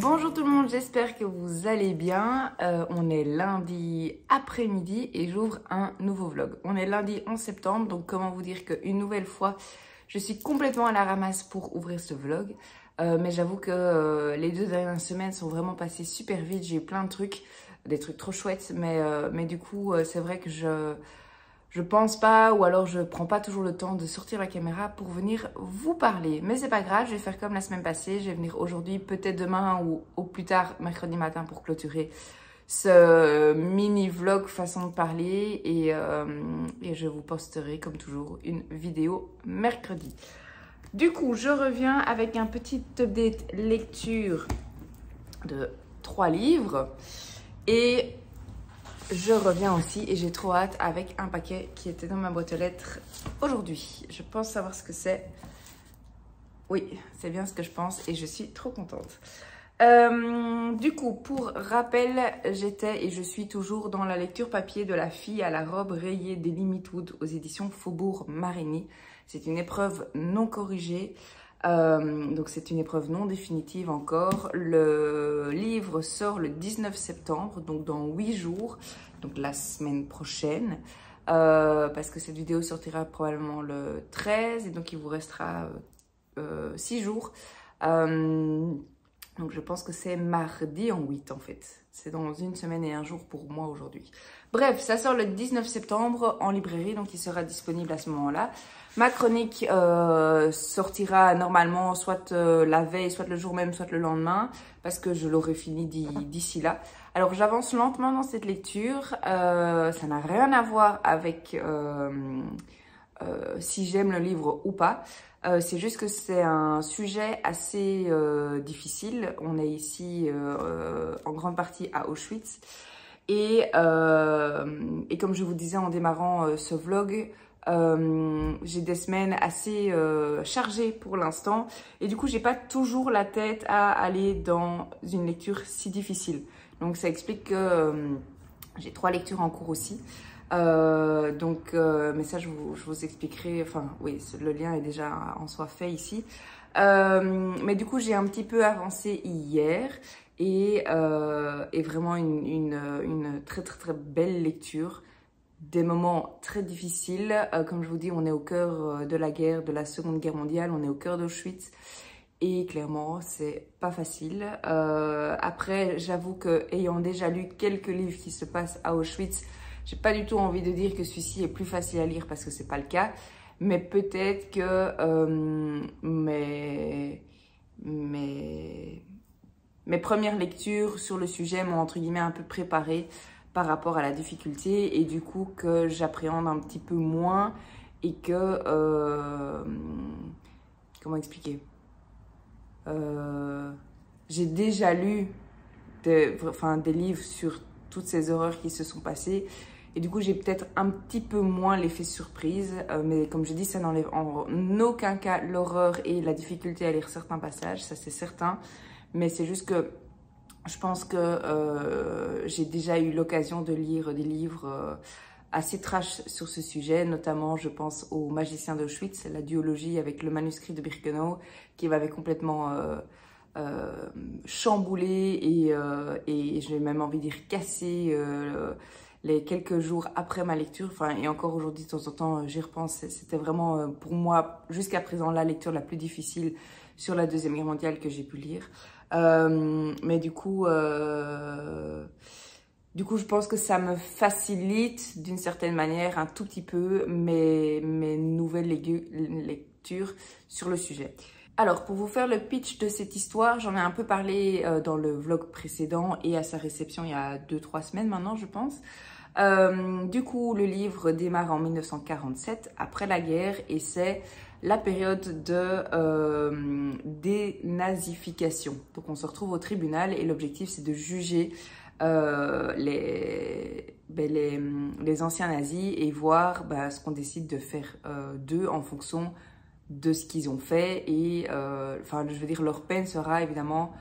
Bonjour tout le monde, j'espère que vous allez bien. On est lundi après-midi et j'ouvre un nouveau vlog. On est lundi 11 septembre, donc comment vous dire qu'une nouvelle fois, je suis complètement à la ramasse pour ouvrir ce vlog. Mais j'avoue que les 2 dernières semaines sont vraiment passées super vite. J'ai eu plein de trucs, des trucs trop chouettes, mais du coup, c'est vrai que je pense pas, ou alors je prends pas toujours le temps de sortir la caméra pour venir vous parler. Mais c'est pas grave, je vais faire comme la semaine passée. Je vais venir aujourd'hui, peut-être demain ou au plus tard mercredi matin pour clôturer ce mini vlog façon de parler. Et je vous posterai comme toujours une vidéo mercredi. Du coup, je reviens avec un petit update lecture de 3 livres. Et je reviens aussi et j'ai trop hâte avec un paquet qui était dans ma boîte aux lettres aujourd'hui. Je pense savoir ce que c'est. Oui, c'est bien ce que je pense et je suis trop contente. Du coup, pour rappel, j'étais et je suis toujours dans la lecture papier de La fille à la robe rayée d'Elie Mitwood aux éditions Faubourg Marigny. C'est une épreuve non corrigée. Donc c'est une épreuve non définitive encore. Le livre sort le 19 septembre, donc dans 8 jours, donc la semaine prochaine, parce que cette vidéo sortira probablement le 13 et donc il vous restera 6 jours. Donc je pense que c'est mardi en 8 en fait. C'est dans 1 semaine et 1 jour pour moi aujourd'hui. Bref, ça sort le 19 septembre en librairie, donc il sera disponible à ce moment-là. Ma chronique sortira normalement soit la veille, soit le jour même, soit le lendemain, parce que je l'aurai fini d'ici là. Alors j'avance lentement dans cette lecture, ça n'a rien à voir avec si j'aime le livre ou pas. C'est juste que c'est un sujet assez difficile. On est ici en grande partie à Auschwitz. Et comme je vous disais en démarrant ce vlog, j'ai des semaines assez chargées pour l'instant. Et du coup, j'ai pas toujours la tête à aller dans une lecture si difficile. Donc ça explique que j'ai 3 lectures en cours aussi. Mais ça je vous expliquerai, enfin oui, le lien est déjà en soi fait ici. Mais du coup j'ai un petit peu avancé hier et vraiment une très belle lecture. Des moments très difficiles, comme je vous dis, on est au cœur de la guerre, de la Seconde Guerre mondiale, on est au cœur d'Auschwitz. Et clairement, c'est pas facile. Après, j'avoue que ayant déjà lu quelques livres qui se passent à Auschwitz, j'ai pas du tout envie de dire que celui-ci est plus facile à lire parce que c'est pas le cas. Mais peut-être que mes premières lectures sur le sujet m'ont entre guillemets un peu préparée par rapport à la difficulté et du coup que j'appréhende un petit peu moins et que comment expliquer, j'ai déjà lu des livres sur toutes ces horreurs qui se sont passées et du coup j'ai peut-être un petit peu moins l'effet surprise, mais comme je dis, ça n'enlève en aucun cas l'horreur et la difficulté à lire certains passages, ça c'est certain, mais c'est juste que je pense que j'ai déjà eu l'occasion de lire des livres assez trash sur ce sujet, notamment je pense au Magicien d'Auschwitz, la duologie avec le manuscrit de Birkenau qui m'avait complètement chamboulé et j'ai même envie de dire cassé les quelques jours après ma lecture. Enfin, et encore aujourd'hui de temps en temps j'y repense, c'était vraiment pour moi jusqu'à présent la lecture la plus difficile sur la Deuxième Guerre mondiale que j'ai pu lire. Mais du coup, je pense que ça me facilite d'une certaine manière un tout petit peu mes nouvelles lectures sur le sujet. Alors, pour vous faire le pitch de cette histoire, j'en ai un peu parlé dans le vlog précédent et à sa réception il y a 2-3 semaines maintenant, je pense. Du coup, le livre démarre en 1947, après la guerre, et c'est la période de dénazification. Donc, on se retrouve au tribunal et l'objectif, c'est de juger les anciens nazis et voir ce qu'on décide de faire d'eux en fonction de ce qu'ils ont fait. Et je veux dire, leur peine sera évidemment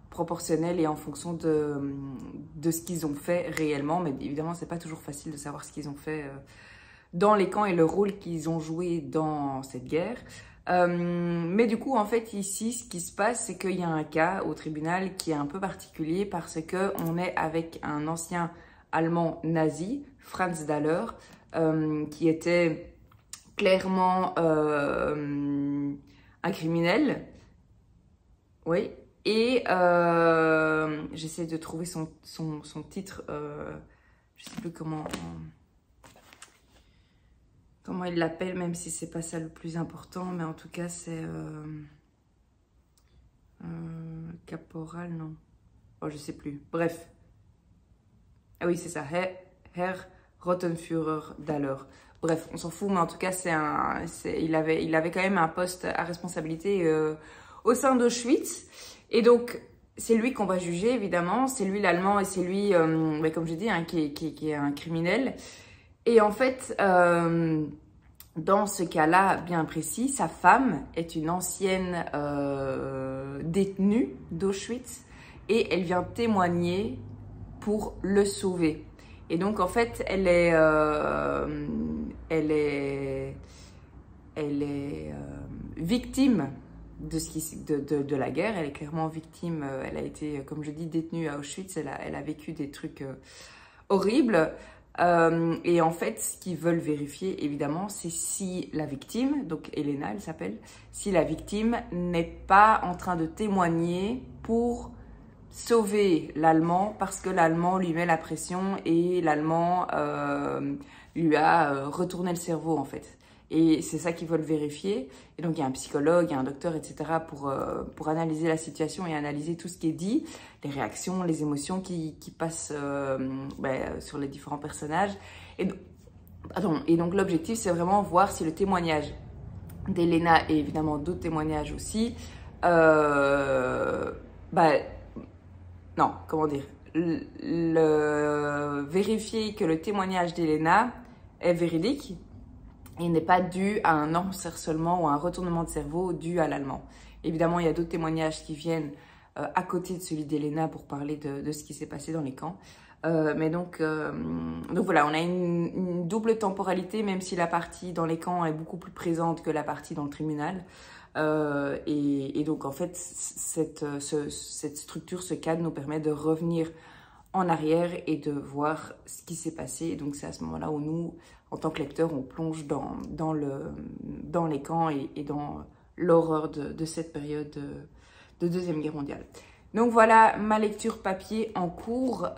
proportionnelle et en fonction de ce qu'ils ont fait réellement. Mais évidemment, c'est pas toujours facile de savoir ce qu'ils ont fait dans les camps et le rôle qu'ils ont joué dans cette guerre. Mais du coup, en fait, ici, ce qui se passe, c'est qu'il y a un cas au tribunal qui est un peu particulier parce que on est avec un ancien Allemand nazi, Franz Dahler, qui était clairement un criminel. Oui. Et j'essaie de trouver son titre. Je sais plus comment il l'appelle, même si c'est pas ça le plus important, mais en tout cas c'est caporal, non. Oh, je sais plus. Bref. Ah oui, c'est ça. Herr Rottenführer Dahler. Bref, on s'en fout, mais en tout cas, il avait quand même un poste à responsabilité au sein d'Auschwitz. Et donc, c'est lui qu'on va juger, évidemment. C'est lui l'Allemand et c'est lui, comme je dis, hein, qui est un criminel. Et en fait, dans ce cas-là bien précis, sa femme est une ancienne détenue d'Auschwitz et elle vient témoigner pour le sauver. Et donc, en fait, elle est victime de la guerre. Elle est clairement victime. Elle a été, comme je dis, détenue à Auschwitz. Elle a vécu des trucs horribles. Et en fait, ce qu'ils veulent vérifier, évidemment, c'est si la victime, donc Elena, elle s'appelle, si la victime n'est pas en train de témoigner pour sauver l'Allemand parce que l'Allemand lui met la pression et l'Allemand lui a retourné le cerveau, en fait. Et c'est ça qu'ils veulent vérifier. Et donc, il y a un psychologue, il y a un docteur, etc. pour analyser la situation et analyser tout ce qui est dit, les réactions, les émotions qui passent sur les différents personnages. Et donc, l'objectif, c'est vraiment voir si le témoignage d'Elena et évidemment d'autres témoignages aussi, vérifier que le témoignage d'Elena est véridique. Il n'est pas dû à un encerclement ou à un retournement de cerveau dû à l'allemand. Évidemment, il y a d'autres témoignages qui viennent à côté de celui d'Elena pour parler de ce qui s'est passé dans les camps. Donc voilà, on a une double temporalité, même si la partie dans les camps est beaucoup plus présente que la partie dans le tribunal. Et donc, en fait, cette structure, ce cadre nous permet de revenir en arrière et de voir ce qui s'est passé. Et donc, c'est à ce moment-là où nous, en tant que lecteurs, on plonge dans les camps et dans l'horreur de cette période de Deuxième Guerre mondiale. Donc voilà ma lecture papier en cours.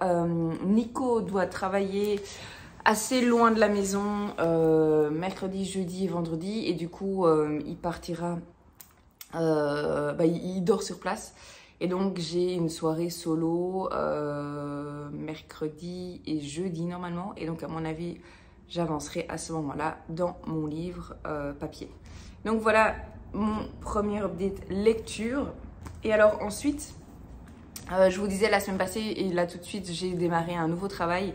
Nico doit travailler assez loin de la maison mercredi, jeudi et vendredi. Et du coup, il partira, il dort sur place. Et donc, j'ai une soirée solo mercredi et jeudi normalement. Et donc, à mon avis, j'avancerai à ce moment-là dans mon livre papier. Donc, voilà mon premier update lecture. Et alors ensuite, je vous disais la semaine passée, et là tout de suite, j'ai démarré un nouveau travail.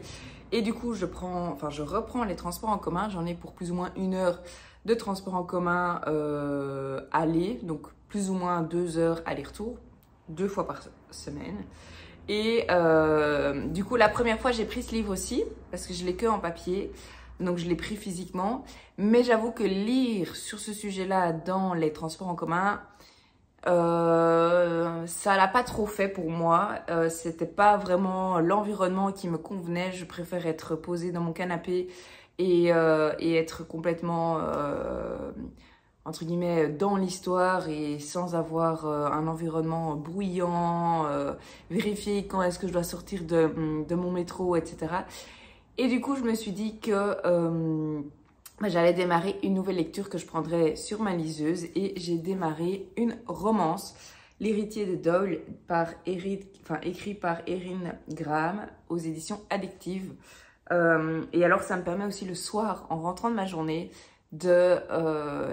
Et du coup, je reprends les transports en commun. J'en ai pour plus ou moins 1 heure de transport en commun aller. Donc, plus ou moins 2 heures aller-retour. 2 fois par semaine. Et du coup, la première fois, j'ai pris ce livre aussi, parce que je l'ai que en papier, donc je l'ai pris physiquement. Mais j'avoue que lire sur ce sujet-là dans les transports en commun, ça l'a pas trop fait pour moi. C'était pas vraiment l'environnement qui me convenait. Je préfère être posée dans mon canapé et être complètement entre guillemets, dans l'histoire et sans avoir un environnement bruyant, vérifier quand est-ce que je dois sortir de mon métro, etc. Et du coup, je me suis dit que j'allais démarrer une nouvelle lecture que je prendrais sur ma liseuse et j'ai démarré une romance, L'héritier de Doyle, écrit par Erin Graham aux éditions Addictive. Et alors, ça me permet aussi le soir, en rentrant de ma journée, de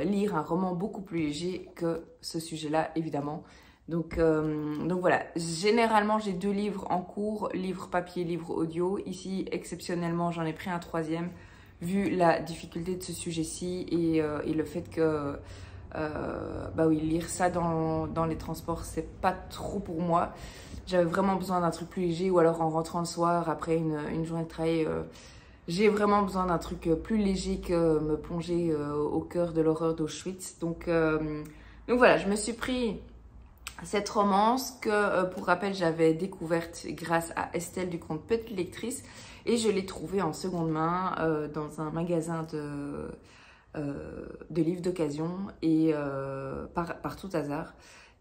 lire un roman beaucoup plus léger que ce sujet-là, évidemment. Donc voilà, généralement j'ai 2 livres en cours, livre papier, livre audio. Ici, exceptionnellement, j'en ai pris un 3e, vu la difficulté de ce sujet-ci et le fait que, lire ça dans les transports, c'est pas trop pour moi. J'avais vraiment besoin d'un truc plus léger ou alors en rentrant le soir, après une journée de travail j'ai vraiment besoin d'un truc plus léger que me plonger au cœur de l'horreur d'Auschwitz. Donc voilà, je me suis pris cette romance que, pour rappel, j'avais découverte grâce à Estelle du compte Petite Lectrice et je l'ai trouvée en seconde main dans un magasin de livres d'occasion et par tout hasard.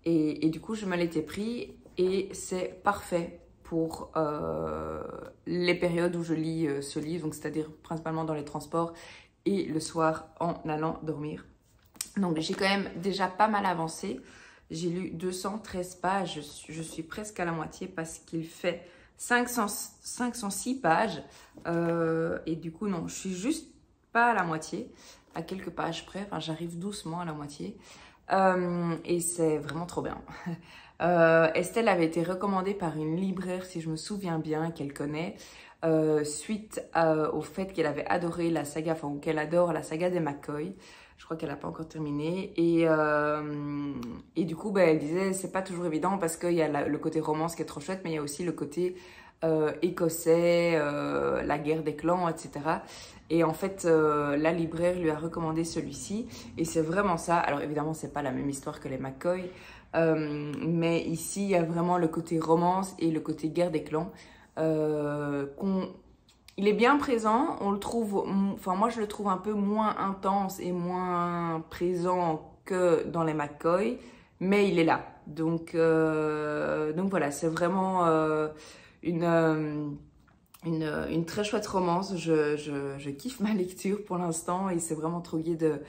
Et du coup, je me l'étais pris et c'est parfait pour les périodes où je lis ce livre, donc c'est-à-dire principalement dans les transports et le soir en allant dormir. Donc j'ai quand même déjà pas mal avancé. J'ai lu 213 pages, je suis presque à la moitié parce qu'il fait 506 pages. Et du coup, non, je suis juste pas à la moitié, à quelques pages près. Enfin, j'arrive doucement à la moitié. Et c'est vraiment trop bien. Estelle avait été recommandée par une libraire, si je me souviens bien, qu'elle connaît, suite au fait qu'elle avait adoré la saga, enfin, qu'elle adore la saga des McCoy. Je crois qu'elle n'a pas encore terminé. Et du coup, elle disait, c'est pas toujours évident parce qu'il y a le côté romance qui est trop chouette, mais il y a aussi le côté écossais, la guerre des clans, etc. Et en fait, la libraire lui a recommandé celui-ci. Et c'est vraiment ça. Alors évidemment, c'est pas la même histoire que les McCoy. Mais ici, il y a vraiment le côté romance et le côté guerre des clans. Il est bien présent, on le trouve, enfin moi je le trouve un peu moins intense et moins présent que dans les McCoy, mais il est là. Donc voilà, c'est vraiment une très chouette romance. Je kiffe ma lecture pour l'instant et c'est vraiment trop gai de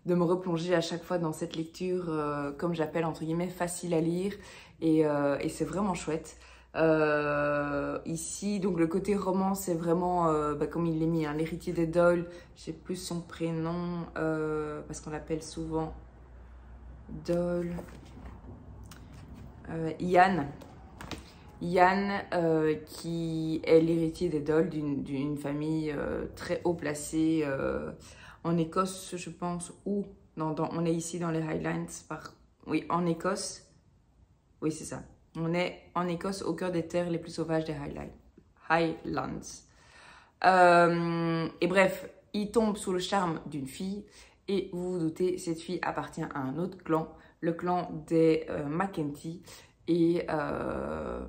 me replonger à chaque fois dans cette lecture, comme j'appelle entre guillemets, facile à lire et c'est vraiment chouette. Ici, donc le côté roman, c'est vraiment, comme il l'est mis, hein, l'héritier des Doyle, je sais plus son prénom, parce qu'on l'appelle souvent Doyle, Ian. Ian, qui est l'héritier des Doyle d'une famille très haut placée en Écosse, je pense, ou on est ici dans les Highlands, oui, en Écosse, oui c'est ça. On est en Écosse, au cœur des terres les plus sauvages des Highlands. Et bref, il tombe sous le charme d'une fille. Et vous vous doutez, cette fille appartient à un autre clan, le clan des Mackenzie. Et en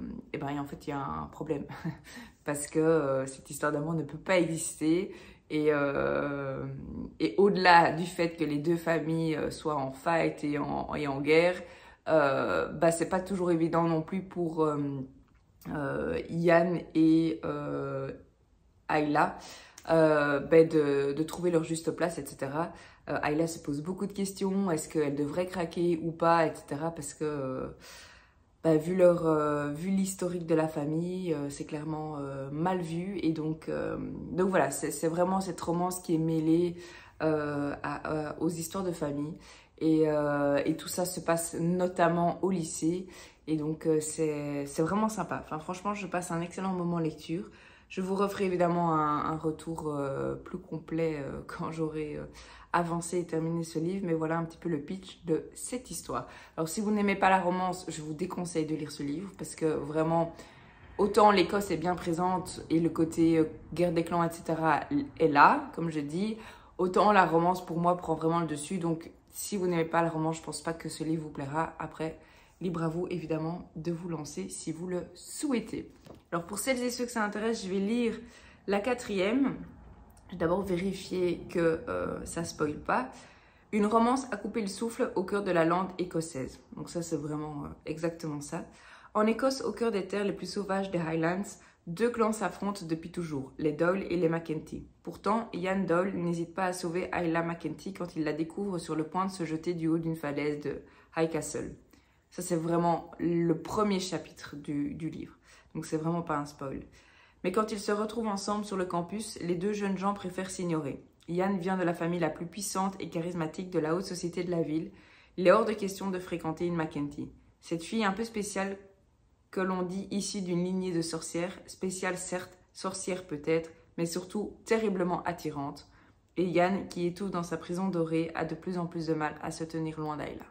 fait, il y a un problème. Parce que cette histoire d'amour ne peut pas exister. Et au-delà du fait que les deux familles soient en fight et en guerre, c'est pas toujours évident non plus pour Ian et Ayla de trouver leur juste place, etc. Ayla se pose beaucoup de questions, est-ce qu'elle devrait craquer ou pas, etc. Parce que vu l'historique de la famille, c'est clairement mal vu. Et donc voilà, c'est vraiment cette romance qui est mêlée aux histoires de famille. Et tout ça se passe notamment au lycée. Et donc, c'est vraiment sympa. Enfin, franchement, je passe un excellent moment en lecture. Je vous referai évidemment un retour plus complet quand j'aurai avancé et terminé ce livre. Mais voilà un petit peu le pitch de cette histoire. Alors, si vous n'aimez pas la romance, je vous déconseille de lire ce livre. Parce que vraiment, autant l'Écosse est bien présente et le côté guerre des clans, etc. est là, comme je dis. Autant la romance, pour moi, prend vraiment le dessus. Donc, si vous n'aimez pas le roman, je ne pense pas que ce livre vous plaira. Après, libre à vous, évidemment, de vous lancer si vous le souhaitez. Alors, pour celles et ceux que ça intéresse, je vais lire la 4e. Je vais d'abord vérifier que ça ne spoile pas. Une romance à couper le souffle au cœur de la lande écossaise. Donc ça, c'est vraiment exactement ça. En Écosse, au cœur des terres les plus sauvages des Highlands, deux clans s'affrontent depuis toujours, les Doyle et les Mackenzie. Pourtant, Ian Doyle n'hésite pas à sauver Ayla Mackenzie quand il la découvre sur le point de se jeter du haut d'une falaise de High Castle. Ça, c'est vraiment le premier chapitre du livre. Donc, c'est vraiment pas un spoil. Mais quand ils se retrouvent ensemble sur le campus, les deux jeunes gens préfèrent s'ignorer. Ian vient de la famille la plus puissante et charismatique de la haute société de la ville. Il est hors de question de fréquenter une Mackenzie. Cette fille un peu spéciale que l'on dit issue d'une lignée de sorcières, spéciale certes, sorcière peut-être, mais surtout terriblement attirante. Et Ian, qui étouffe dans sa prison dorée, a de plus en plus de mal à se tenir loin d'Ayla.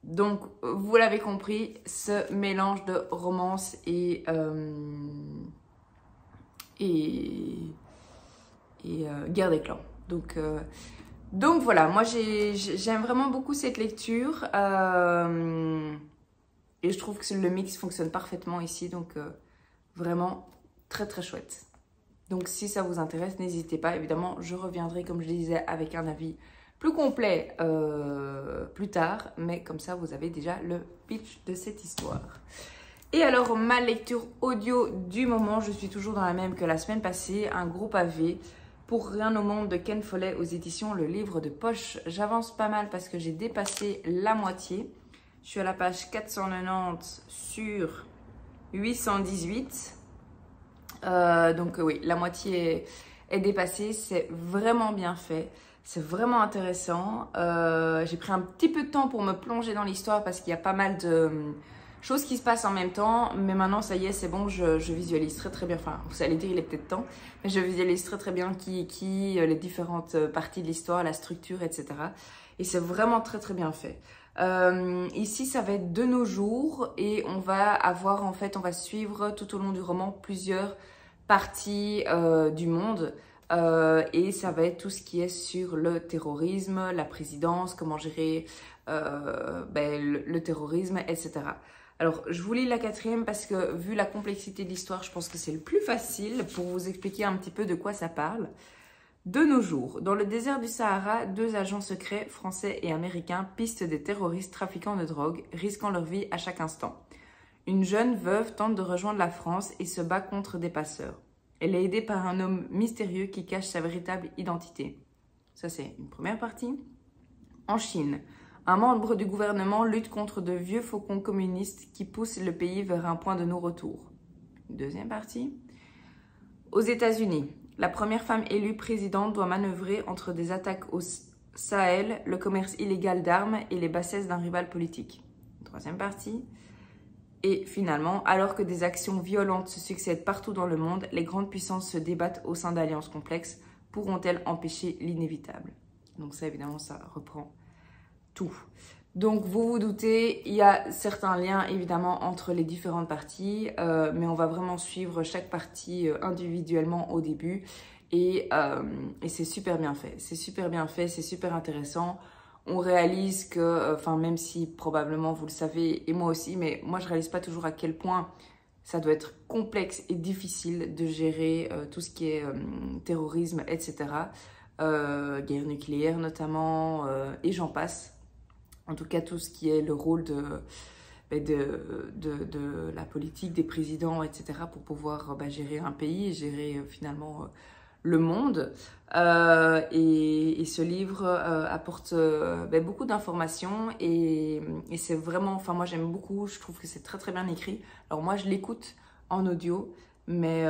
Donc, vous l'avez compris, ce mélange de romance et Guerre des clans. Donc voilà, moi j'aime vraiment beaucoup cette lecture et je trouve que le mix fonctionne parfaitement ici, donc vraiment très très chouette. Donc si ça vous intéresse, n'hésitez pas, évidemment je reviendrai comme je disais avec un avis plus complet plus tard, mais comme ça vous avez déjà le pitch de cette histoire. Et alors ma lecture audio du moment, je suis toujours dans la même que la semaine passée, un gros pavé. Pour rien au monde de Ken Follett aux éditions Le Livre de Poche. J'avance pas mal parce que j'ai dépassé la moitié. Je suis à la page 490 sur 818. Donc oui, la moitié est dépassée. C'est vraiment bien fait. C'est vraiment intéressant. J'ai pris un petit peu de temps pour me plonger dans l'histoire parce qu'il y a pas mal de choses qui se passent en même temps, mais maintenant ça y est, c'est bon, je visualise très bien, enfin vous allez dire il est peut-être temps, mais je visualise très bien les différentes parties de l'histoire, la structure, etc. Et c'est vraiment très bien fait. Ici ça va être de nos jours et on va avoir en fait, on va suivre tout au long du roman plusieurs parties du monde. Et ça va être tout ce qui est sur le terrorisme, la présidence, comment gérer le terrorisme, etc. Alors, je vous lis la quatrième parce que, vu la complexité de l'histoire, je pense que c'est le plus facile pour vous expliquer un petit peu de quoi ça parle. De nos jours, dans le désert du Sahara, 2 agents secrets, français et américains, pistent des terroristes trafiquants de drogue, risquant leur vie à chaque instant. Une jeune veuve tente de rejoindre la France et se bat contre des passeurs. Elle est aidée par un homme mystérieux qui cache sa véritable identité. Ça, c'est une première partie. En Chine, un membre du gouvernement lutte contre de vieux faucons communistes qui poussent le pays vers un point de non-retour. Deuxième partie. Aux États-Unis, la première femme élue présidente doit manœuvrer entre des attaques au Sahel, le commerce illégal d'armes et les bassesses d'un rival politique. Troisième partie. Et finalement, alors que des actions violentes se succèdent partout dans le monde, les grandes puissances se débattent au sein d'alliances complexes. Pourront-elles empêcher l'inévitable? Donc ça, évidemment, ça reprend tout. Donc vous vous doutez, il y a certains liens évidemment entre les différentes parties, mais on va vraiment suivre chaque partie individuellement au début et c'est super bien fait. C'est super bien fait, c'est super intéressant. On réalise que, même si probablement vous le savez et moi aussi, mais moi je réalise pas toujours à quel point ça doit être complexe et difficile de gérer tout ce qui est terrorisme, etc. Guerre nucléaire notamment, et j'en passe. En tout cas, tout ce qui est le rôle de la politique, des présidents, etc. pour pouvoir gérer un pays et gérer finalement le monde. Et ce livre apporte beaucoup d'informations et c'est vraiment, moi j'aime beaucoup, je trouve que c'est très bien écrit. Alors moi je l'écoute en audio, mais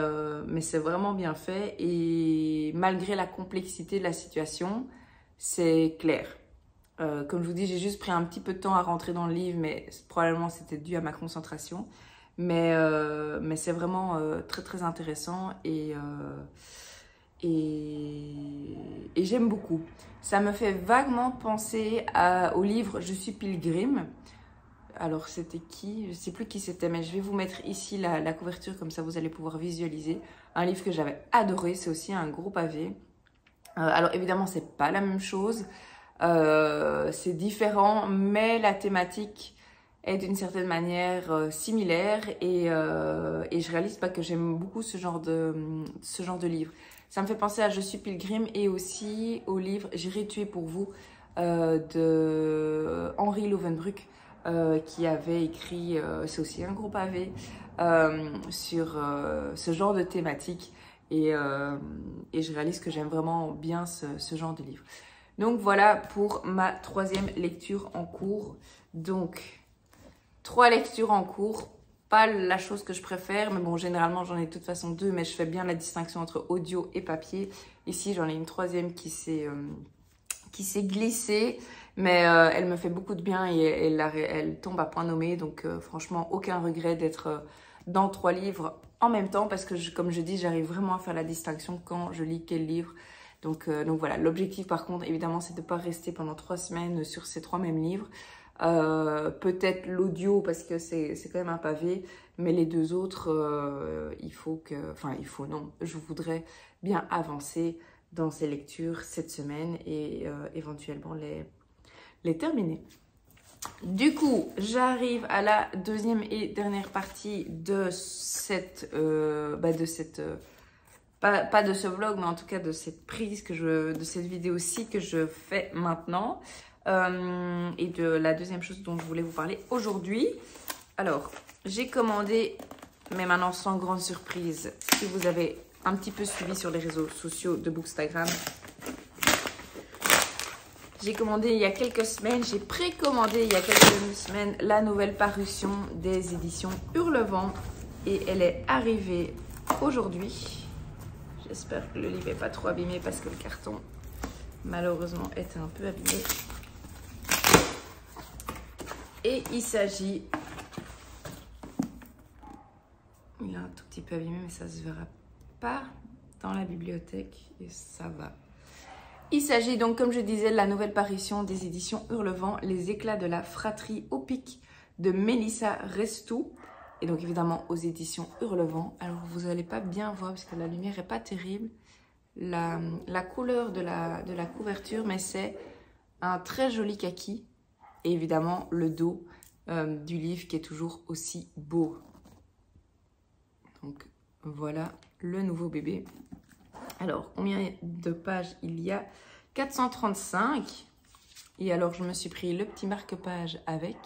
c'est vraiment bien fait et malgré la complexité de la situation, c'est clair. Comme je vous dis, j'ai juste pris un petit peu de temps à rentrer dans le livre, mais probablement c'était dû à ma concentration. Mais c'est vraiment très intéressant et j'aime beaucoup. Ça me fait vaguement penser au livre Je suis Pilgrim. Alors c'était qui? Je ne sais plus qui c'était, mais je vais vous mettre ici la couverture, comme ça vous allez pouvoir visualiser. Un livre que j'avais adoré, c'est aussi un gros pavé. Alors évidemment, c'est pas la même chose. C'est différent, mais la thématique est d'une certaine manière similaire et je réalise que j'aime beaucoup ce genre de livre. Ça me fait penser à Je suis Pilgrim et aussi au livre J'irai tuer pour vous de Henri Lovenbruck qui avait écrit, c'est aussi un gros pavé, sur ce genre de thématique et je réalise que j'aime vraiment bien ce genre de livre. Donc voilà pour ma 3e lecture en cours. Donc 3 lectures en cours, pas la chose que je préfère, mais bon généralement j'en ai de toute façon 2, mais je fais bien la distinction entre audio et papier. Ici j'en ai une 3e qui s'est glissée, mais elle me fait beaucoup de bien et elle tombe à point nommé, donc franchement aucun regret d'être dans 3 livres en même temps parce que comme je dis, j'arrive vraiment à faire la distinction quand je lis quel livre. Donc voilà, l'objectif par contre évidemment c'est de ne pas rester pendant 3 semaines sur ces 3 mêmes livres. Peut-être l'audio parce que c'est quand même un pavé, Mais les deux autres, il faut que... Enfin, il faut, non. Je voudrais bien avancer dans ces lectures cette semaine et éventuellement les terminer. Du coup, j'arrive à la deuxième et dernière partie de cette... pas de ce vlog, mais en tout cas de cette prise, de cette vidéo-ci que je fais maintenant. Et de la deuxième chose dont je voulais vous parler aujourd'hui. Alors, j'ai commandé, mais maintenant sans grande surprise, si vous avez un petit peu suivi sur les réseaux sociaux de Bookstagram, j'ai commandé il y a quelques semaines, j'ai précommandé il y a quelques semaines la nouvelle parution des éditions Hurlevent et elle est arrivée aujourd'hui. J'espère que le livre n'est pas trop abîmé parce que le carton malheureusement est un peu abîmé. Et il s'agit... Il est un tout petit peu abîmé mais ça ne se verra pas dans la bibliothèque et ça va. Il s'agit donc, comme je disais, de la nouvelle parution des éditions Hurlevent, Les éclats de la fratrie au pic de Mélissa Restou. Et donc évidemment aux éditions Hurlevent. Alors vous n'allez pas bien voir parce que la lumière n'est pas terrible. La couleur de la couverture, mais c'est un très joli kaki. Et évidemment le dos du livre qui est toujours aussi beau. Donc voilà le nouveau bébé. Alors, combien de pages il y a? 435. Et alors, je me suis pris le petit marque-page avec.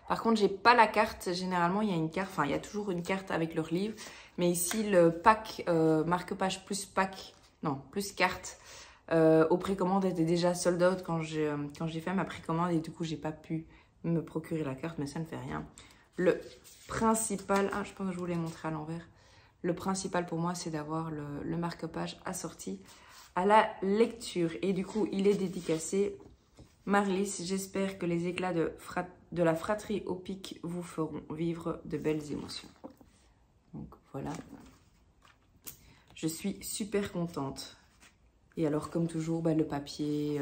Par contre, j'ai pas la carte. Généralement, il y a une carte. Enfin, il y a toujours une carte avec leur livre. Mais ici, le pack marque-page plus pack, non, plus carte aux précommandes était déjà sold out quand j'ai fait ma précommande. Et du coup, j'ai pas pu me procurer la carte. Mais ça ne fait rien. Le principal... Ah, je pense que je vous l'ai montré à l'envers. Le principal pour moi, c'est d'avoir le marque-page assorti à la lecture. Et du coup, il est dédicacé. Marlys, j'espère que les éclats de la fratrie au pic vous feront vivre de belles émotions. Donc voilà. Je suis super contente. Et alors, comme toujours, le papier,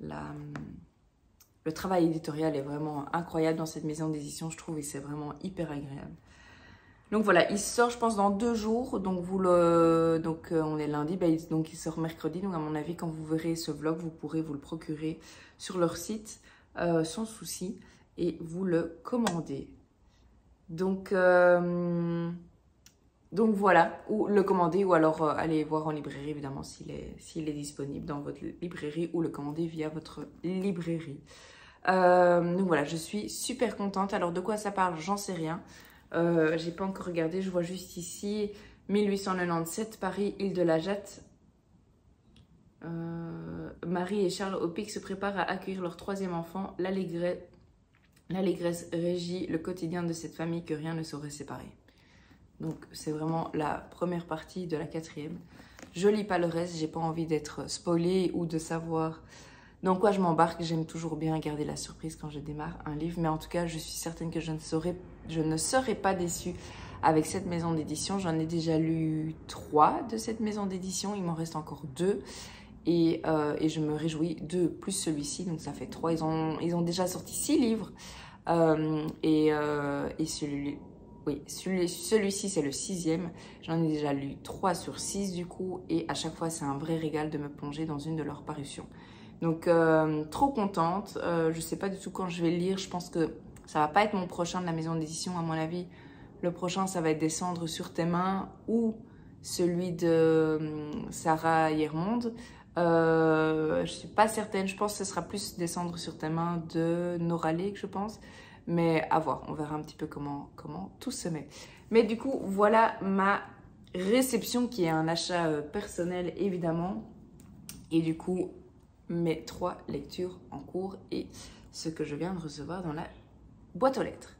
le travail éditorial est vraiment incroyable dans cette maison d'édition, je trouve, et c'est vraiment hyper agréable. Donc voilà, il sort je pense dans 2 jours, donc on est lundi, donc il sort mercredi, donc à mon avis quand vous verrez ce vlog, vous pourrez vous le procurer sur leur site sans souci et vous le commander. Donc voilà, ou le commander ou alors aller voir en librairie évidemment s'il est disponible dans votre librairie ou le commander via votre librairie. Donc voilà, je suis super contente. Alors de quoi ça parle, j'en sais rien. J'ai pas encore regardé, je vois juste ici 1897, Paris, île de la Jatte. Marie et Charles au pic se préparent à accueillir leur 3e enfant. L'allégresse régit le quotidien de cette famille que rien ne saurait séparer. Donc c'est vraiment la première partie de la 4e. Je lis pas le reste, j'ai pas envie d'être spoilée ou de savoir dans quoi je m'embarque. J'aime toujours bien garder la surprise quand je démarre un livre, mais en tout cas je suis certaine que je ne serai pas déçue avec cette maison d'édition. J'en ai déjà lu 3 de cette maison d'édition, il m'en reste encore 2 et je me réjouis, 2 plus celui-ci, donc ça fait 3. Ils ont déjà sorti 6 livres et celui-ci c'est le 6e. J'en ai déjà lu 3 sur 6 du coup, et à chaque fois c'est un vrai régal de me plonger dans une de leurs parutions. Donc trop contente, je sais pas du tout quand je vais le lire, je pense que ça va pas être mon prochain de la maison d'édition à mon avis. Le prochain ça va être Descendre sur tes mains ou celui de Sarah Yermonde. Je suis pas certaine, je pense que ce sera plus Descendre sur tes mains de Nora Lake je pense. Mais à voir, on verra un petit peu comment tout se met. Mais du coup voilà ma réception qui est un achat personnel évidemment. Et du coup mes 3 lectures en cours et ce que je viens de recevoir dans la boîte aux lettres.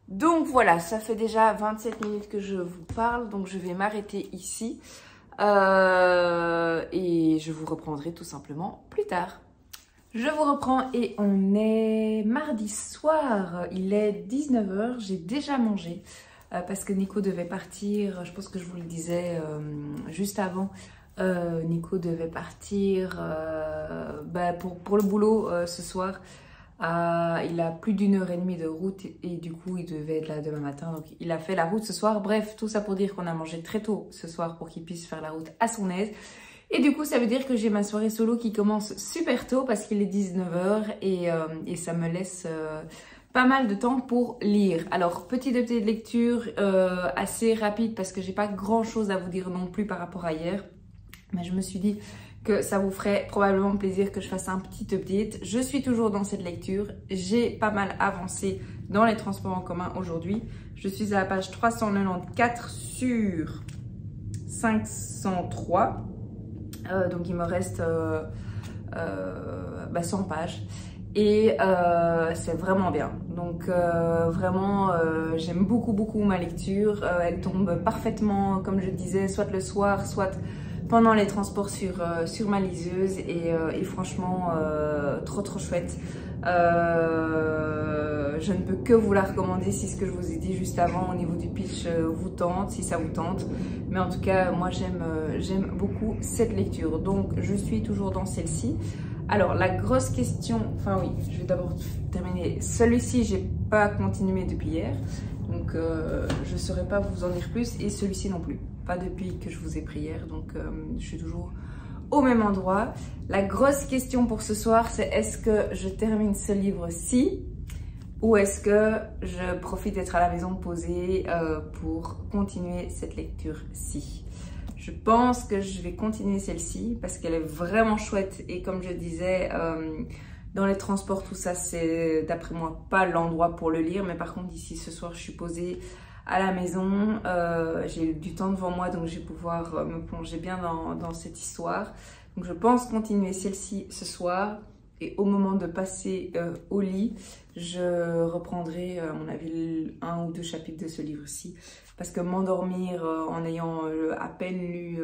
Donc voilà, ça fait déjà 27 minutes que je vous parle, donc je vais m'arrêter ici et je vous reprendrai tout simplement plus tard. Je vous reprends et on est mardi soir, il est 19 h, j'ai déjà mangé parce que Nico devait partir, je pense que je vous le disais juste avant. Nico devait partir pour le boulot ce soir il a plus d'1h30 de route et du coup il devait être là demain matin, donc il a fait la route ce soir. Bref, tout ça pour dire qu'on a mangé très tôt ce soir pour qu'il puisse faire la route à son aise. Et du coup ça veut dire que j'ai ma soirée solo qui commence super tôt parce qu'il est 19h et ça me laisse pas mal de temps pour lire. Alors petit update de lecture assez rapide parce que j'ai pas grand chose à vous dire non plus par rapport à hier, mais je me suis dit que ça vous ferait probablement plaisir que je fasse un petit update. Je suis toujours dans cette lecture, j'ai pas mal avancé dans les transports en commun aujourd'hui. Je suis à la page 394 sur 503, donc il me reste 100 pages. Et c'est vraiment bien, donc vraiment j'aime beaucoup ma lecture. Elle tombe parfaitement, comme je disais, soit le soir, soit pendant les transports sur ma liseuse et franchement trop chouette. Je ne peux que vous la recommander si ce que je vous ai dit juste avant au niveau du pitch vous tente, si ça vous tente. Mais en tout cas moi j'aime beaucoup cette lecture, donc je suis toujours dans celle-ci. Alors la grosse question, enfin oui, je vais d'abord terminer. Celui-ci j'ai pas continué depuis hier, donc je ne saurais pas vous en dire plus, et celui-ci non plus, pas depuis que je vous ai pris hier, donc je suis toujours au même endroit. La grosse question pour ce soir, c'est est-ce que je termine ce livre-ci ou est-ce que je profite d'être à la maison posée pour continuer cette lecture-ci. Je pense que je vais continuer celle-ci parce qu'elle est vraiment chouette et comme je disais, dans les transports, tout ça, c'est d'après moi pas l'endroit pour le lire. Mais par contre, ici, ce soir, je suis posée à la maison. J'ai du temps devant moi, donc je vais pouvoir me plonger bien dans cette histoire. Donc je pense continuer celle-ci ce soir. Et au moment de passer au lit, je reprendrai, à mon avis, 1 ou 2 chapitres de ce livre-ci. Parce que m'endormir en ayant à peine lu,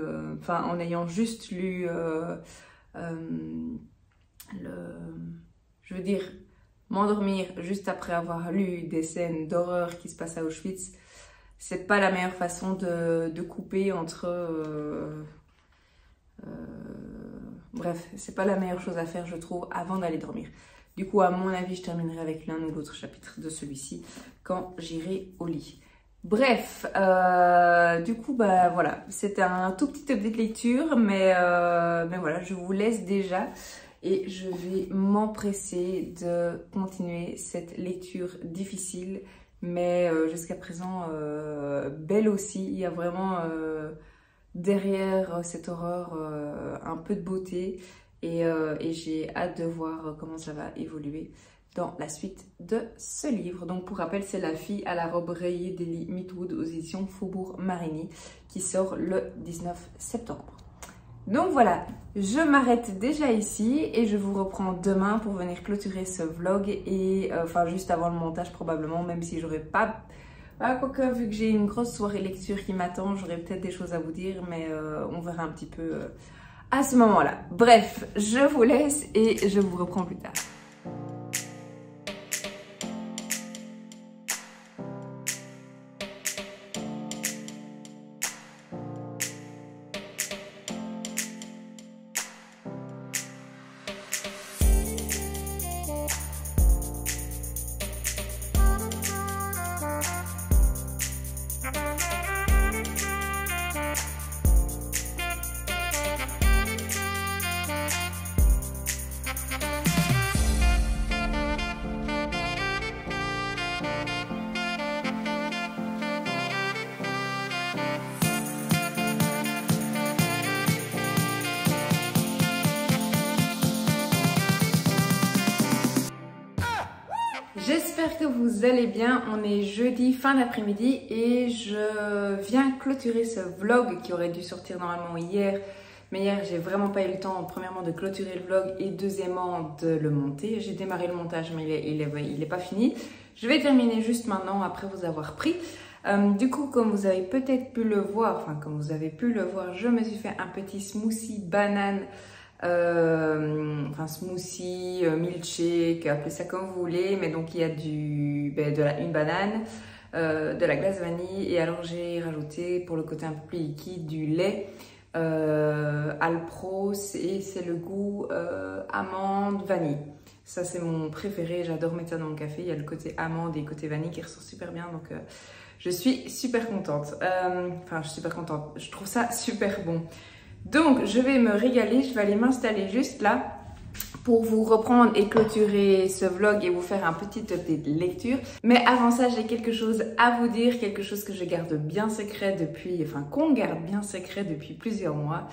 en ayant juste lu je veux dire, m'endormir juste après avoir lu des scènes d'horreur qui se passent à Auschwitz, c'est pas la meilleure façon de couper entre... bref, c'est pas la meilleure chose à faire, je trouve, avant d'aller dormir. Du coup, à mon avis, je terminerai avec l'un ou l'autre chapitre de celui-ci quand j'irai au lit. Bref, du coup, bah voilà, c'était un tout petit update de lecture, mais voilà, je vous laisse déjà et je vais m'empresser de continuer cette lecture difficile, mais jusqu'à présent belle aussi. Il y a vraiment derrière cette horreur un peu de beauté et j'ai hâte de voir comment ça va évoluer dans la suite de ce livre. Donc pour rappel, c'est La fille à la robe rayée d'Ellie Mitwood aux éditions Faubourg Marigny qui sort le 19 septembre. Donc voilà, je m'arrête déjà ici et je vous reprends demain pour venir clôturer ce vlog et juste avant le montage probablement, même si j'aurais pas... quoique vu que j'ai une grosse soirée lecture qui m'attend, j'aurais peut-être des choses à vous dire, mais on verra un petit peu à ce moment-là. Bref, je vous laisse et je vous reprends plus tard. J'espère que vous allez bien, on est jeudi fin d'après-midi et je viens clôturer ce vlog qui aurait dû sortir normalement hier. Mais hier j'ai vraiment pas eu le temps, premièrement de clôturer le vlog et deuxièmement de le monter. J'ai démarré le montage mais il est pas fini. Je vais terminer juste maintenant après vous avoir pris. Du coup, comme vous avez peut-être pu le voir, je me suis fait un petit smoothie banane. Smoothie, milkshake, appelez ça comme vous voulez, mais donc il y a une banane, de la glace vanille et alors j'ai rajouté pour le côté un peu plus liquide du lait Alpro et c'est le goût amande vanille. Ça, c'est mon préféré. J'adore mettre ça dans mon café. Il y a le côté amande et le côté vanille qui ressort super bien. Donc, je suis super contente. Enfin, je suis super contente. Je trouve ça super bon. Donc, je vais me régaler. Je vais aller m'installer juste là pour vous reprendre et clôturer ce vlog et vous faire un petit update de lecture. Mais avant ça, j'ai quelque chose à vous dire. Quelque chose que je garde bien secret depuis... Enfin, qu'on garde bien secret depuis plusieurs mois.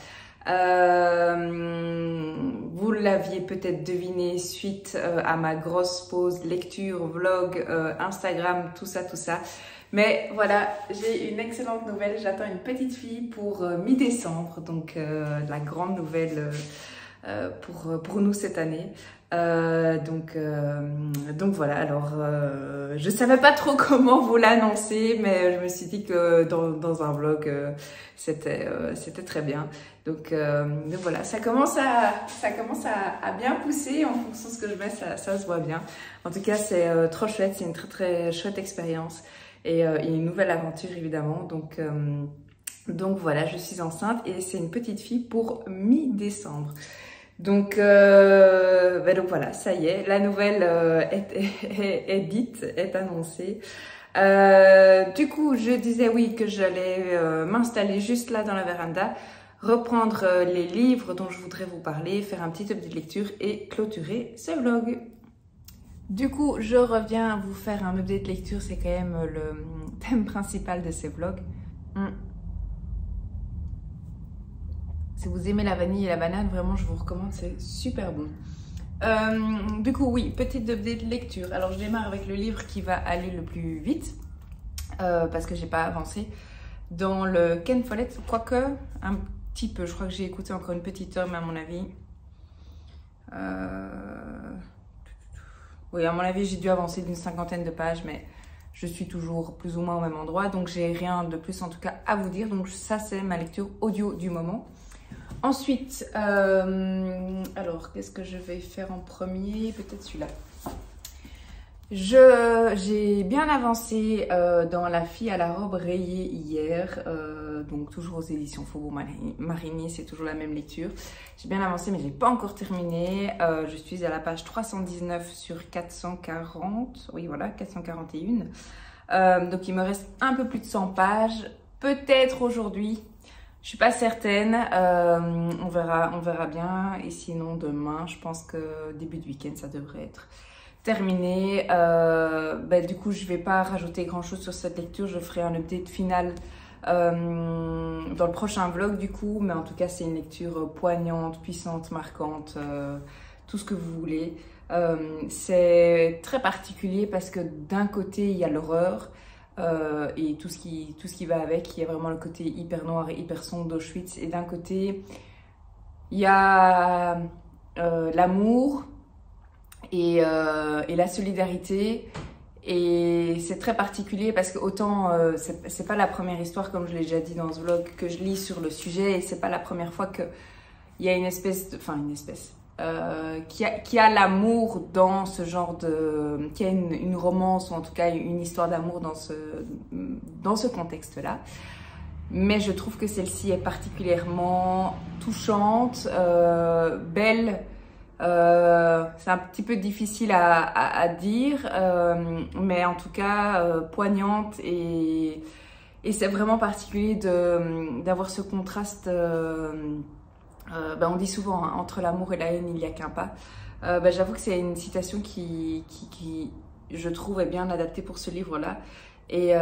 Vous l'aviez peut-être deviné suite à ma grosse pause lecture, vlog, Instagram, tout ça. Mais voilà, j'ai une excellente nouvelle. J'attends une petite fille pour mi-décembre, donc la grande nouvelle pour nous cette année. Donc voilà, alors je savais pas trop comment vous l'annoncer, mais je me suis dit que dans un vlog c'était très bien. Donc voilà, ça commence à bien pousser. En fonction de ce que je mets, ça se voit bien. En tout cas, c'est trop chouette, c'est une très chouette expérience et une nouvelle aventure évidemment. Donc voilà, je suis enceinte et c'est une petite fille pour mi-décembre. Donc voilà, ça y est, la nouvelle est dite, est annoncée. Du coup, je disais oui que j'allais m'installer juste là dans la véranda, reprendre les livres dont je voudrais vous parler, faire un petit update de lecture et clôturer ce vlog. Du coup, je reviens vous faire un update de lecture, c'est quand même le thème principal de ces vlogs. Si vous aimez la vanille et la banane, vraiment je vous recommande, c'est super bon. Du coup, oui, petite update de lecture. Alors je démarre avec le livre qui va aller le plus vite, parce que j'ai pas avancé. Dans le Ken Follett, quoique un petit peu, je crois que j'ai écouté encore une petite heure, mais à mon avis... Oui, à mon avis, j'ai dû avancer d'une 50aine de pages, mais je suis toujours plus ou moins au même endroit, donc j'ai rien de plus en tout cas à vous dire. Donc ça, c'est ma lecture audio du moment. Ensuite, alors qu'est-ce que je vais faire en premier? Peut-être celui-là. J'ai bien avancé dans La fille à la robe rayée hier, donc toujours aux éditions Faubourg Marigny, c'est toujours la même lecture. J'ai bien avancé mais je n'ai pas encore terminé. Je suis à la page 319 sur 440, oui voilà, 441. Donc il me reste un peu plus de 100 pages, peut-être aujourd'hui. Je suis pas certaine, on verra bien. Et sinon demain, je pense que début de week-end, ça devrait être terminé. Du coup, je vais pas rajouter grand chose sur cette lecture. Je ferai un update final dans le prochain vlog du coup. Mais en tout cas, c'est une lecture poignante, puissante, marquante, tout ce que vous voulez. C'est très particulier parce que d'un côté, il y a l'horreur. Et tout ce qui va avec, il y a vraiment le côté hyper noir et hyper sombre d'Auschwitz. Et d'un côté, il y a l'amour et la solidarité. Et c'est très particulier parce que autant c'est pas la première histoire, comme je l'ai déjà dit dans ce vlog, que je lis sur le sujet. Et c'est pas la première fois qu'il y a une espèce de... Enfin, une espèce... qui a l'amour dans ce genre de... qui a une romance, ou en tout cas une histoire d'amour dans ce contexte-là. Mais je trouve que celle-ci est particulièrement touchante, belle. C'est un petit peu difficile à dire, mais en tout cas poignante. Et c'est vraiment particulier d'avoir ce contraste... on dit souvent, hein, entre l'amour et la haine, il n'y a qu'un pas. J'avoue que c'est une citation qui, je trouve, est bien adaptée pour ce livre-là. Et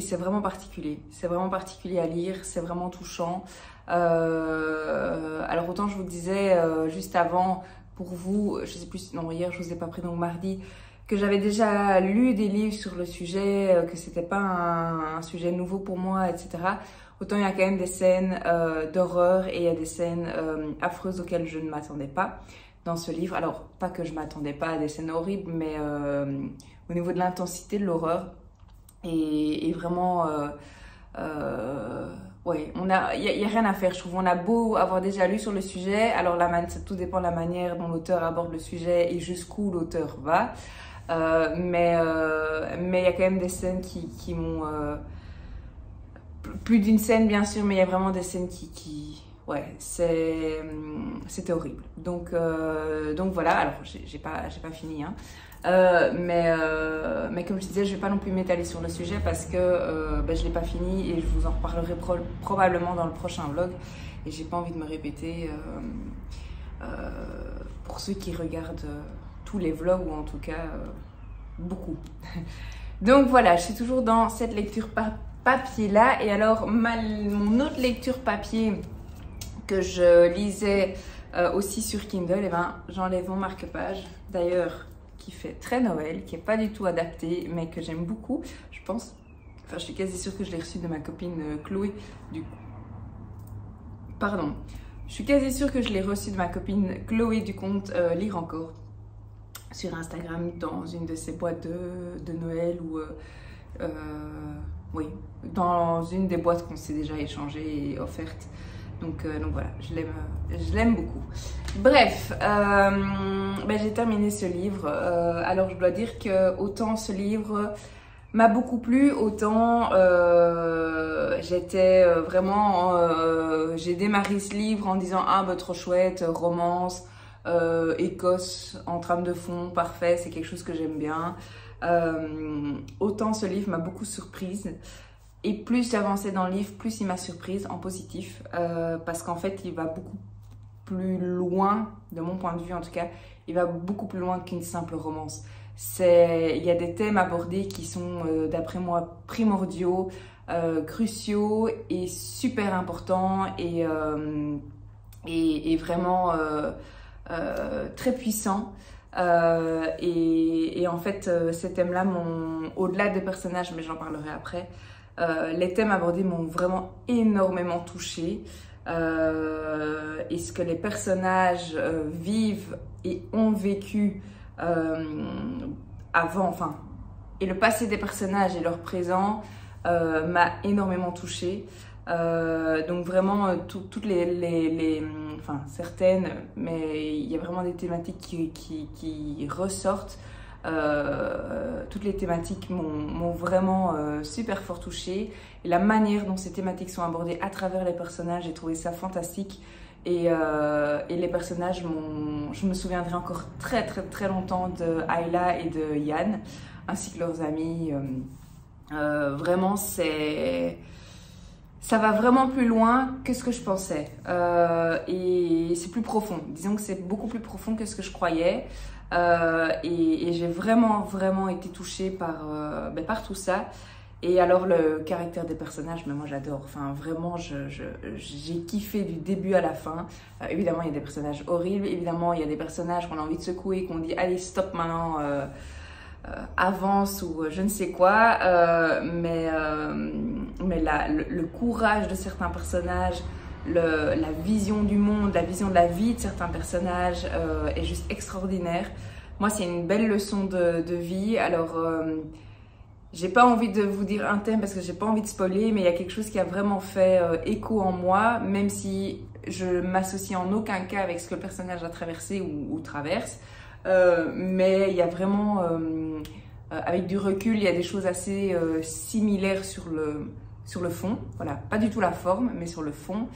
c'est vraiment particulier. C'est vraiment particulier à lire, c'est vraiment touchant. Alors autant je vous disais juste avant, pour vous, je sais plus, non hier je vous ai pas pris, donc mardi, que j'avais déjà lu des livres sur le sujet, que c'était pas un sujet nouveau pour moi, etc. Autant il y a quand même des scènes d'horreur et il y a des scènes affreuses auxquelles je ne m'attendais pas dans ce livre. Alors, pas que je m'attendais pas à des scènes horribles, mais au niveau de l'intensité de l'horreur. Et vraiment, ouais, il y a rien à faire, je trouve. On a beau avoir déjà lu sur le sujet, alors tout dépend de la manière dont l'auteur aborde le sujet et jusqu'où l'auteur va. Mais il y a quand même des scènes qui m'ont... plus d'une scène bien sûr, mais il y a vraiment des scènes ouais, c'était horrible. Donc voilà, alors j'ai pas fini, hein. Mais comme je disais, je vais pas non plus m'étaler sur le sujet parce que ben, je l'ai pas fini et je vous en reparlerai probablement dans le prochain vlog. Et j'ai pas envie de me répéter pour ceux qui regardent tous les vlogs, ou en tout cas beaucoup. Donc voilà, je suis toujours dans cette lecture papier là. Et alors mon autre lecture papier que je lisais aussi sur Kindle, et ben j'enlève mon marque-page. D'ailleurs, qui fait très Noël, qui est pas du tout adapté, mais que j'aime beaucoup. Je pense, enfin je suis quasi sûre que je l'ai reçu de ma copine Chloé du Pardon. Je suis quasi sûre que je l'ai reçu de ma copine Chloé du compte Lire Encore sur Instagram dans une de ses boîtes de Noël ou oui, dans une des boîtes qu'on s'est déjà échangées et offertes. Donc voilà, je l'aime beaucoup. Bref, ben, j'ai terminé ce livre. Alors je dois dire que autant ce livre m'a beaucoup plu, autant j'étais vraiment... j'ai démarré ce livre en disant « Ah, bah, trop chouette, romance, Écosse en trame de fond, parfait, c'est quelque chose que j'aime bien. » Autant ce livre m'a beaucoup surprise. Et plus j'avançais dans le livre, plus il m'a surprise en positif. Parce qu'en fait, il va beaucoup plus loin, de mon point de vue en tout cas, il va beaucoup plus loin qu'une simple romance. Il y a des thèmes abordés qui sont, d'après moi, primordiaux, cruciaux et super importants et vraiment très puissants. Et en fait, ces thèmes-là m'ont, au-delà des personnages, mais j'en parlerai après, les thèmes abordés m'ont vraiment énormément touchée. Et ce que les personnages vivent et ont vécu avant, enfin, et le passé des personnages et leur présent m'a énormément touchée. Donc vraiment toutes enfin certaines, mais il y a vraiment des thématiques qui ressortent. Toutes les thématiques m'ont vraiment super fort touchée, et la manière dont ces thématiques sont abordées à travers les personnages, j'ai trouvé ça fantastique. Et les personnages, je me souviendrai encore très très très longtemps de Ayla et de Yann, ainsi que leurs amis. Vraiment, ça va vraiment plus loin que ce que je pensais. Et c'est plus profond. Disons que c'est beaucoup plus profond que ce que je croyais. Et j'ai vraiment été touchée par tout ça. Et alors le caractère des personnages, mais moi j'adore. Enfin vraiment, j'ai kiffé du début à la fin. Évidemment, il y a des personnages horribles. Évidemment, il y a des personnages qu'on a envie de secouer, qu'on dit allez stop maintenant, avance ou je ne sais quoi. Mais le courage de certains personnages, la vision du monde, la vision de la vie de certains personnages est juste extraordinaire. Moi, c'est une belle leçon de vie. Alors, j'ai pas envie de vous dire un thème parce que j'ai pas envie de spoiler, mais il y a quelque chose qui a vraiment fait écho en moi, même si je m'associe en aucun cas avec ce que le personnage a traversé ou traverse. Mais il y a vraiment, avec du recul, il y a des choses assez similaires sur le fond. Voilà, pas du tout la forme, mais sur le fond.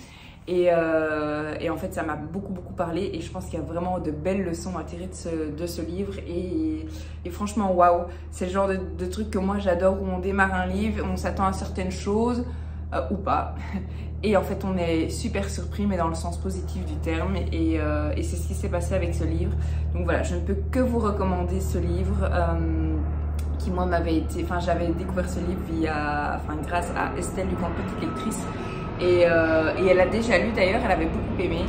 Et en fait, ça m'a beaucoup parlé, et je pense qu'il y a vraiment de belles leçons à tirer de ce livre. Et franchement, waouh, c'est le genre de truc que moi j'adore, où on démarre un livre, on s'attend à certaines choses ou pas. Et en fait, on est super surpris, mais dans le sens positif du terme. Et c'est ce qui s'est passé avec ce livre. Donc voilà, je ne peux que vous recommander ce livre qui, moi, j'avais découvert ce livre grâce à Estelle du compte Petite Lectrice. Et elle a déjà lu d'ailleurs, elle avait beaucoup aimé.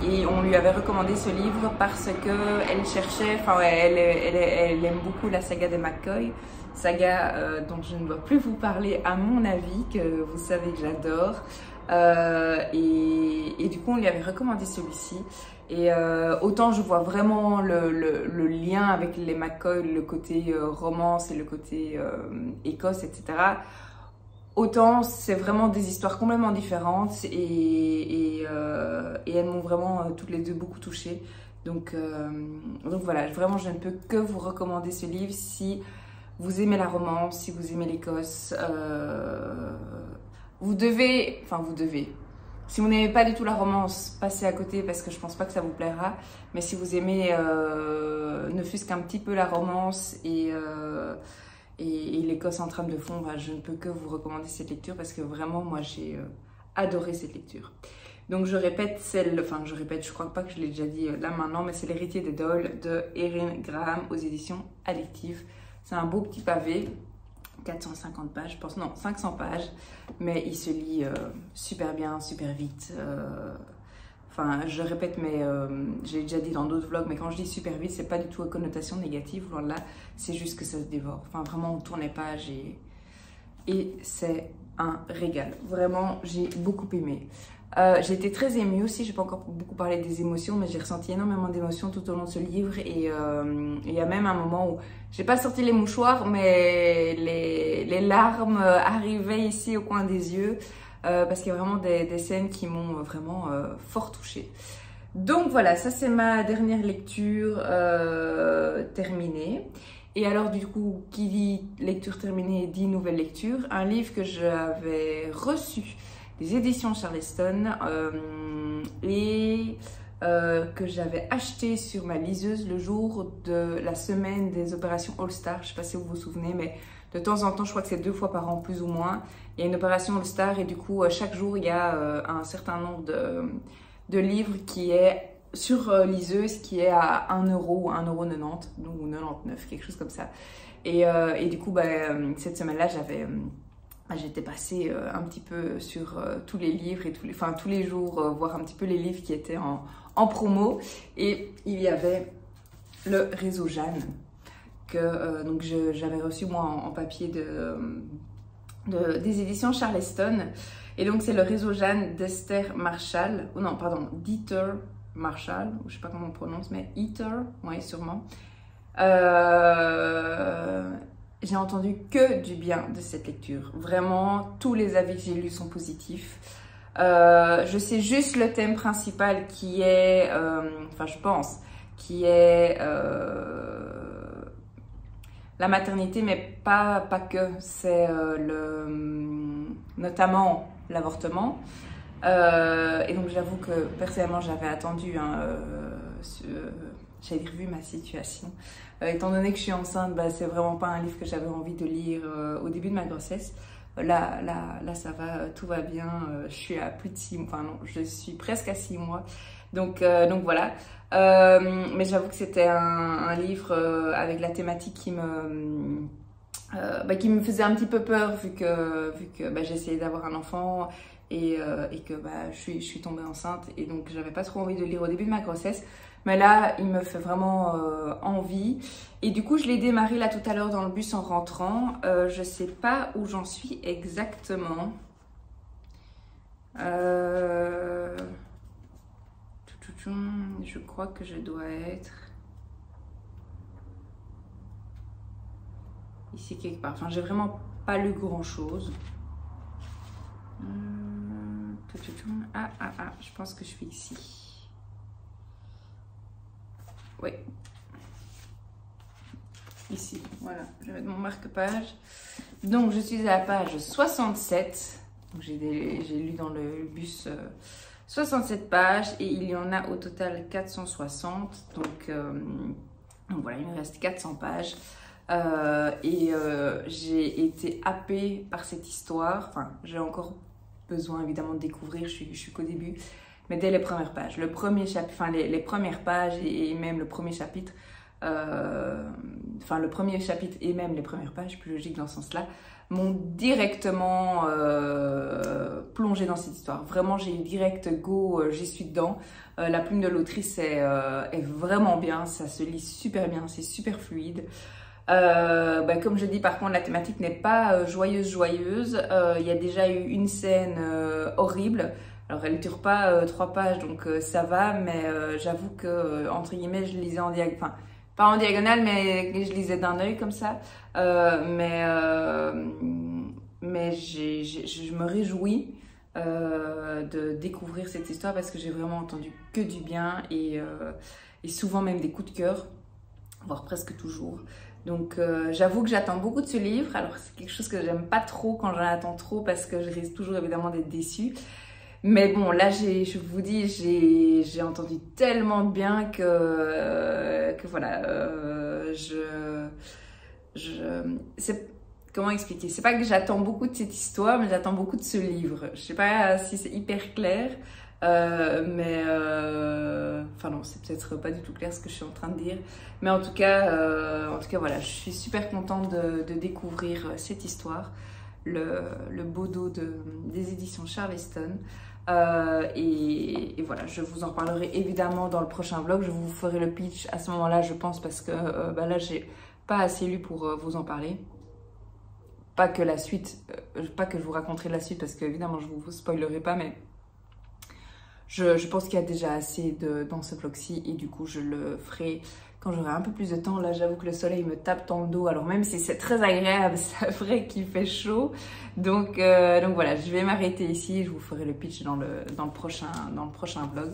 Et on lui avait recommandé ce livre parce qu'elle cherchait, elle aime beaucoup la saga des McCoy, saga dont je ne dois plus vous parler à mon avis, que vous savez que j'adore. Et du coup on lui avait recommandé celui-ci. Et autant je vois vraiment le lien avec les McCoy, le côté romance et le côté Écosse, etc. Autant c'est vraiment des histoires complètement différentes, et elles m'ont vraiment toutes les deux beaucoup touchée. Donc voilà, vraiment je ne peux que vous recommander ce livre si vous aimez la romance, si vous aimez l'Écosse. Vous devez, Si vous n'aimez pas du tout la romance, passez à côté parce que je pense pas que ça vous plaira. Mais si vous aimez ne fût-ce qu'un petit peu la romance et l'Écosse en trame de fond, bah, je ne peux que vous recommander cette lecture parce que vraiment, moi, j'ai adoré cette lecture. Donc je répète je crois pas que je l'ai déjà dit là maintenant, mais c'est L'héritier des Dole de Erin Graham aux éditions Addictive. C'est un beau petit pavé, 450 pages, je pense, non, 500 pages, mais il se lit super bien, super vite. Enfin, je répète, mais j'ai déjà dit dans d'autres vlogs, mais quand je dis super vite, c'est pas du tout à connotation négative, loin de là, c'est juste que ça se dévore. Enfin, vraiment, on tourne les pages et c'est un régal. Vraiment, j'ai beaucoup aimé. J'ai été très émue aussi, j'ai pas encore beaucoup parlé des émotions, mais j'ai ressenti énormément d'émotions tout au long de ce livre et il y a même un moment où j'ai pas sorti les mouchoirs, mais les larmes arrivaient ici au coin des yeux parce qu'il y a vraiment des scènes qui m'ont vraiment fort touchée. Donc voilà, ça c'est ma dernière lecture terminée. Et alors du coup, qui dit lecture terminée dit nouvelle lecture, un livre que j'avais reçu des éditions Charleston et que j'avais acheté sur ma liseuse le jour de la semaine des opérations All Star. Je ne sais pas si vous vous souvenez, mais de temps en temps, je crois que c'est 2 fois par an plus ou moins, il y a une opération All Star et du coup, chaque jour, il y a un certain nombre de livres qui est sur liseuse qui est à 1 € ou 1,90 € ou 99, quelque chose comme ça. Et du coup, bah, cette semaine-là, j'étais passée un petit peu sur tous les livres et tous les jours voir un petit peu les livres qui étaient en promo. Et il y avait le réseau Jeanne que donc j'avais reçu moi en papier des éditions Charleston. Et donc c'est le réseau Jeanne d'Esther Marshall, ou non pardon, d'Heather Marshall, je sais pas comment on prononce, mais Heather, oui sûrement. J'ai entendu que du bien de cette lecture. Vraiment, tous les avis que j'ai lus sont positifs. Je sais juste le thème principal qui est, enfin je pense, qui est la maternité, mais pas que. C'est notamment l'avortement. Et donc j'avoue que personnellement j'avais attendu, j'avais revu ma situation. Étant donné que je suis enceinte, bah, c'est vraiment pas un livre que j'avais envie de lire au début de ma grossesse. Là ça va, tout va bien. Je suis à plus de 6 mois, enfin non, je suis presque à 6 mois. Donc voilà. Mais j'avoue que c'était un livre avec la thématique qui me faisait un petit peu peur vu que bah, j'essayais d'avoir un enfant et que bah, je suis tombée enceinte et donc j'avais pas trop envie de lire au début de ma grossesse. Mais là, il me fait vraiment envie. Et du coup, je l'ai démarré là tout à l'heure dans le bus en rentrant. Je sais pas où j'en suis exactement. Je crois que je dois être ici quelque part. Enfin, j'ai vraiment pas lu grand chose. Je pense que je suis ici. Oui. Ici, voilà. Je vais mettre mon marque-page. Donc, je suis à la page 67. J'ai lu dans le bus 67 pages et il y en a au total 460. Donc voilà, il me reste 400 pages. J'ai été happée par cette histoire. Enfin, j'ai encore besoin évidemment de découvrir, je suis qu'au début. Mais dès les premières pages, le premier chapitre, enfin les premières pages et même le premier chapitre, enfin le premier chapitre et même les premières pages, plus logique dans ce sens-là, m'ont directement plongé dans cette histoire. Vraiment, j'ai eu direct go, j'y suis dedans. La plume de l'autrice est vraiment bien, ça se lit super bien, c'est super fluide. Comme je dis, par contre, la thématique n'est pas joyeuse. Il y a déjà eu une scène horrible. Alors, elle ne dure pas 3 pages, donc ça va, mais j'avoue que, entre guillemets, je lisais en diagonale, enfin, pas en diagonale, mais je lisais d'un œil comme ça. Mais je me réjouis de découvrir cette histoire parce que j'ai vraiment entendu que du bien et souvent même des coups de cœur, voire presque toujours. Donc j'avoue que j'attends beaucoup de ce livre. Alors c'est quelque chose que j'aime pas trop quand j'en attends trop parce que je risque toujours évidemment d'être déçue. Mais bon, là, je vous dis, j'ai entendu tellement de bien que voilà, comment expliquer? C'est pas que j'attends beaucoup de cette histoire, mais j'attends beaucoup de ce livre. Je sais pas si c'est hyper clair, enfin non, c'est peut-être pas du tout clair ce que je suis en train de dire. Mais en tout cas, voilà, je suis super contente de découvrir cette histoire, le beau dos des éditions Charleston. Et voilà, je vous en parlerai évidemment dans le prochain vlog. Je vous ferai le pitch à ce moment-là, je pense, parce que là, j'ai pas assez lu pour vous en parler. Pas que la suite, pas que je vous raconterai la suite, parce que évidemment, je vous spoilerai pas, mais je pense qu'il y a déjà assez dans ce vlog-ci, et du coup, je le ferai quand j'aurai un peu plus de temps. Là, j'avoue que le soleil me tape dans le dos, alors même si c'est très agréable, c'est vrai qu'il fait chaud. Donc voilà, je vais m'arrêter ici, je vous ferai le pitch dans le prochain vlog.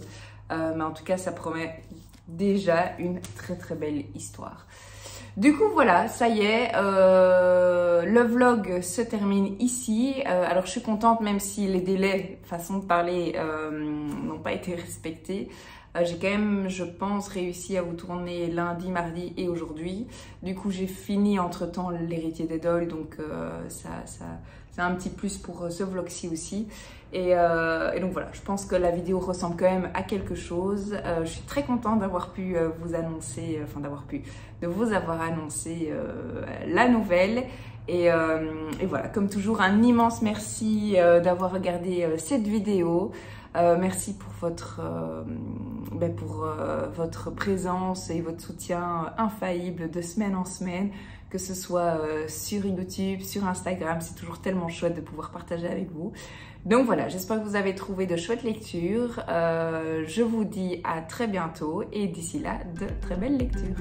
Mais en tout cas, ça promet déjà une très belle histoire. Du coup, voilà, ça y est, le vlog se termine ici. Alors, je suis contente, même si les délais, façon de parler, n'ont pas été respectés. J'ai quand même, je pense, réussi à vous tourner lundi, mardi et aujourd'hui. Du coup, j'ai fini entre-temps l'héritier des Doyle, donc c'est un petit plus pour ce vlog-ci aussi. Et donc voilà, je pense que la vidéo ressemble quand même à quelque chose. Je suis très contente d'avoir pu vous annoncer, de vous avoir annoncé la nouvelle. Et voilà, comme toujours, un immense merci d'avoir regardé cette vidéo. Merci pour votre présence et votre soutien infaillible de semaine en semaine, que ce soit sur YouTube, sur Instagram. C'est toujours tellement chouette de pouvoir partager avec vous. Donc voilà, j'espère que vous avez trouvé de chouettes lectures. Je vous dis à très bientôt et d'ici là, de très belles lectures.